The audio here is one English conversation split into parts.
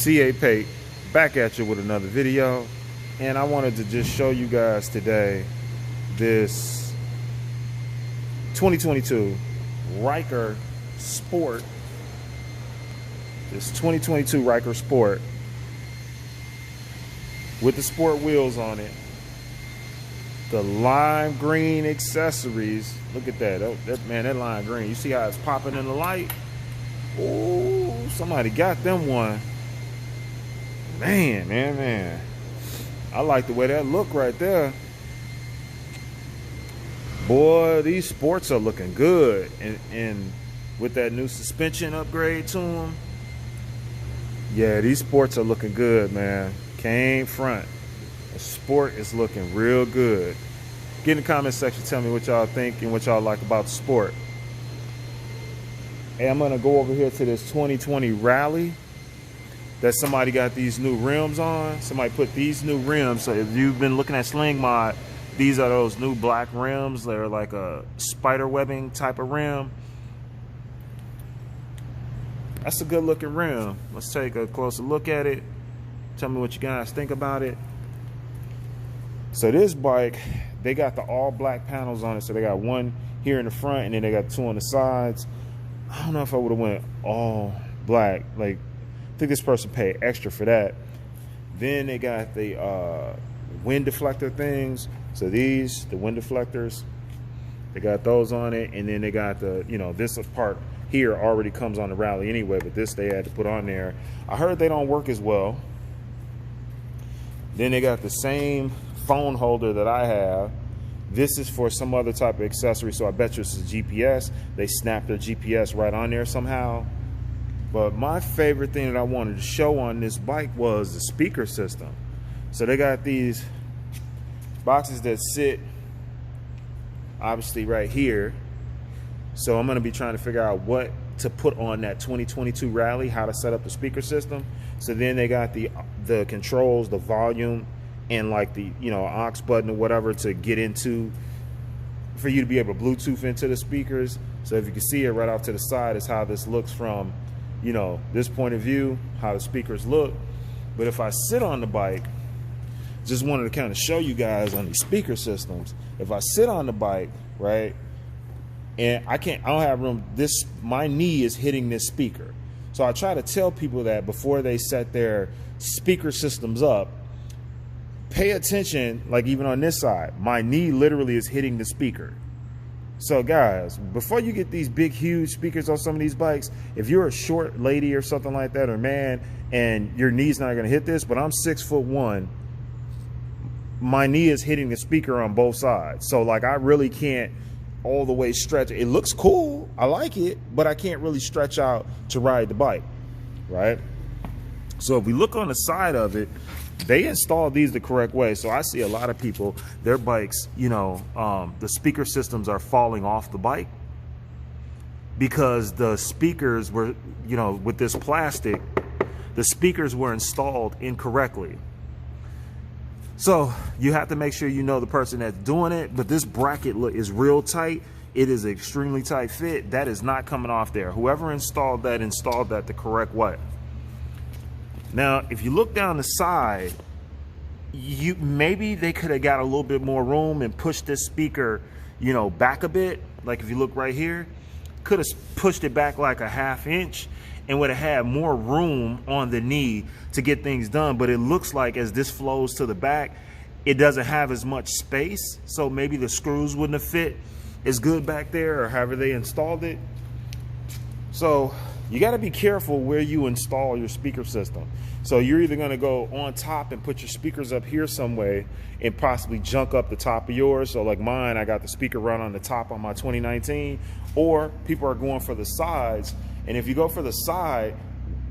CA Pate back at you with another video, and I wanted to just show you guys today this 2022 Ryker Sport. This 2022 Ryker Sport with the sport wheels on it, the lime green accessories. Look at that. Man, that lime green. You see how it's popping in the light? Ooh, somebody got them one. Man. I like the way that look right there. Boy, these sports are looking good. And with that new suspension upgrade to them, yeah, these sports are looking good, man. Cane front. The sport is looking real good. Get in the comment section, tell me what y'all think and what y'all like about the sport. Hey, I'm gonna go over here to this 2020 Rally that somebody got these new rims on. Somebody put these new rims. So if you've been looking at Sling Mod, these are those new black rims. They're like a spider webbing type of rim. That's a good looking rim. Let's take a closer look at it. Tell me what you guys think about it. So this bike, they got the all black panels on it. So they got one here in the front and then they got two on the sides. I don't know if I would have went all black. Like, I think this person paid extra for that. Then they got the wind deflector things. So these, the wind deflectors, they got those on it. And then they got the, this part here already comes on the Rally anyway, but this they had to put on there. I heard they don't work as well. Then they got the same phone holder that I have. This is for some other type of accessory, so I bet you it's a GPS. They snapped their GPS right on there somehow. But my favorite thing that I wanted to show on this bike was the speaker system. So they got these boxes that sit obviously right here. So I'm gonna be trying to figure out what to put on that 2022 Rally, how to set up the speaker system. So then they got the controls, the volume, and like the aux button or whatever to get into, for you to be able to Bluetooth into the speakers. So if you can see it right off to the side is how this looks from this point of view, how the speakers look. But if I sit on the bike, just wanted to kind of show you guys on these speaker systems. If I sit on the bike, right, and I don't have room, my knee is hitting this speaker. So I try to tell people that before they set their speaker systems up, pay attention, like even on this side, my knee literally is hitting the speaker. So guys, before you get these big, huge speakers on some of these bikes, if you're a short lady or something like that, or man, and your knee's not gonna hit this, but I'm 6'1", my knee is hitting the speaker on both sides. So like I really can't all the way stretch. It looks cool, I like it, but I can't really stretch out to ride the bike, right? So if we look on the side of it, they installed these the correct way. So I see a lot of people, their bikes, the speaker systems are falling off the bike because the speakers were, with this plastic, the speakers were installed incorrectly. So you have to make sure you know the person that's doing it, but this bracket is real tight. It is an extremely tight fit. That is not coming off there. Whoever installed that the correct way. Now, if you look down the side, maybe they could have got a little bit more room and pushed this speaker, back a bit. Like if you look right here, could have pushed it back like a ½ inch and would have had more room on the knee to get things done. But it looks like as this flows to the back, it doesn't have as much space. So maybe the screws wouldn't have fit as good back there, or however they installed it. So you got to be careful where you install your speaker system. So you're either going to go on top and put your speakers up here some way and possibly junk up the top of yours. So like mine, I got the speaker right on the top on my 2019, or people are going for the sides. And if you go for the side,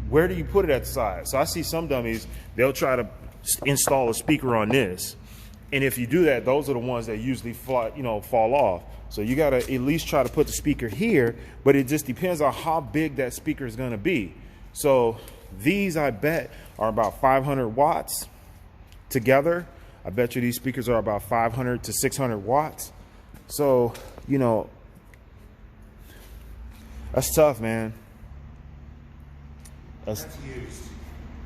where do you put it at the side? So I see some dummies, they'll try to install a speaker on this. And if you do that, those are the ones that usually fall off. So you got to at least try to put the speaker here, but it just depends on how big that speaker is going to be. So these, I bet, are about 500 watts together. I bet you these speakers are about 500 to 600 watts. So, that's tough, man. That's used.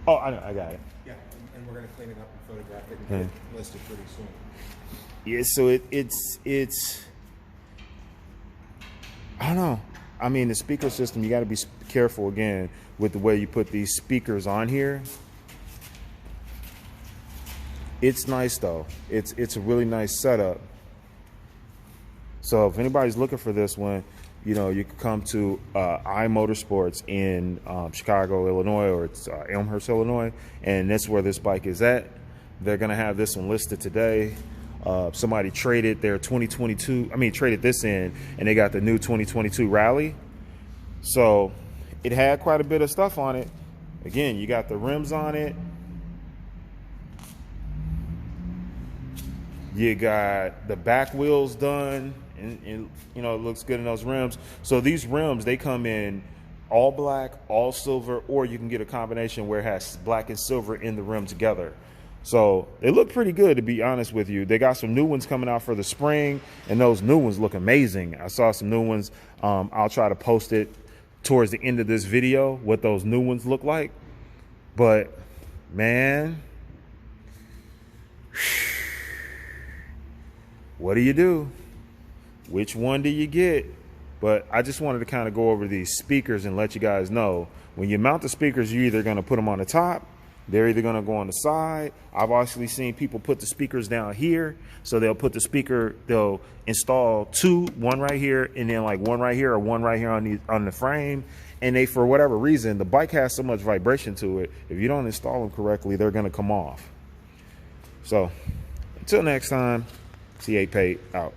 Oh, I know, I got it. Yeah, and we're going to clean it up and photograph it and get it listed pretty soon. Yeah, so it's I don't know. I mean, the speaker system, you got to be careful again with the way you put these speakers on here. It's nice though. It's a really nice setup. So if anybody's looking for this one, you know, you can come to iMotorsports in Chicago, Illinois, or it's Elmhurst, Illinois, and that's where this bike is at. They're gonna have this one listed today. Somebody traded their 2022, traded this in, and they got the new 2022 Rally. So it had quite a bit of stuff on it. Again, you got the rims on it. You got the back wheels done, and you know, it looks good in those rims. So these rims, they come in all black, all silver, or you can get a combination where it has black and silver in the rim together. So they look pretty good, to be honest with you. They got some new ones coming out for the spring, and those new ones look amazing. I saw some new ones. I'll try to post it towards the end of this video, what those new ones look like. But man, what do you do? Which one do you get? But I just wanted to kind of go over these speakers and let you guys know, when you mount the speakers, you're either going to put them on the top, they're either going to go on the side. I've actually seen people put the speakers down here. So they'll put the speaker, they'll install two, one right here, and then like one right here or one right here on the frame. And they, for whatever reason, the bike has so much vibration to it, if you don't install them correctly, they're going to come off. So until next time, C8 Pate out.